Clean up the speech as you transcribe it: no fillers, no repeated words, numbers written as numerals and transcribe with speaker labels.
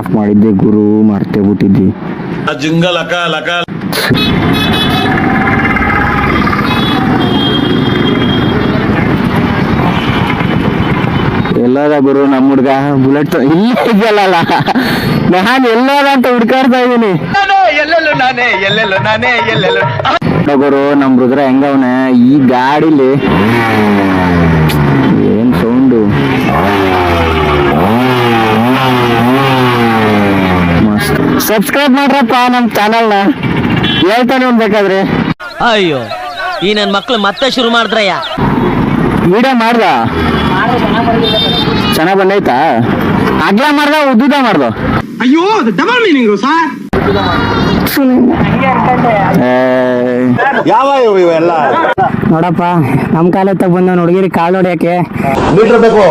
Speaker 1: Of ಮಾಡಿದ್ದೆ ಗುರು, ಮರ್ತೇ ಬಿಟ್ಟಿದ್ದಿ.
Speaker 2: Jingle ಅಕ ಲಕ
Speaker 1: ಎಲ್ಲದ ಗುರು ನಮ್ಮ ಹುಡ್ಗ ಬುಲೆಟ್ ಇಲ್ಲೇ ಇದೆಯಲ್ಲ, ನಾನು ಎಲ್ಲದ ಅಂತ ಹುಡ್ಕಾಡ್ತಾ ಇದೀನಿ. ಗುರು ನಮ್ ರುದ್ರ ಹೆಂಗವನೆ ಈ ಗಾಡಿಲಿ, ಏನ್ ಸೌಂಡು ಮಸ್ತ್. ಸಬ್ಸ್ಕ್ರೈಬ್ ಮಾಡ್ರಪ್ಪ ನಮ್ ಚಾನಲ್ನ, ಹೇಳ್ತಾನೆ ಬೇಕಾದ್ರೆ.
Speaker 3: ಅಯ್ಯೋ ಈ ನನ್ ಮಕ್ಳು ಮತ್ತೆ ಶುರು ಮಾಡಿದ್ರಯ್ಯ.
Speaker 1: ವಿಡಿಯೋ ಮಾಡ್ದ ಚೆನ್ನಾಗ್ ಬಂದೈತಾ? ಅಗ್ಲ ಮಾಡ್ದ ಉದ್ದುದ ಮಾಡ್ದ?
Speaker 4: ಅಯ್ಯೋ ಡಬಲ್ ಮೀನಿಂಗ್ ಸರ್.
Speaker 2: ಯಾವ ಇವೆಲ್ಲ
Speaker 1: ನೋಡಪ್ಪ ನಮ್ ಕಾಲ ತಗ ಬಂದ ಹುಡುಗಿರಿ ಕಾಲ್ ಹೊಡ್ಯಾಕೆ
Speaker 2: ಮೀಟರ್ ಬೇಕು.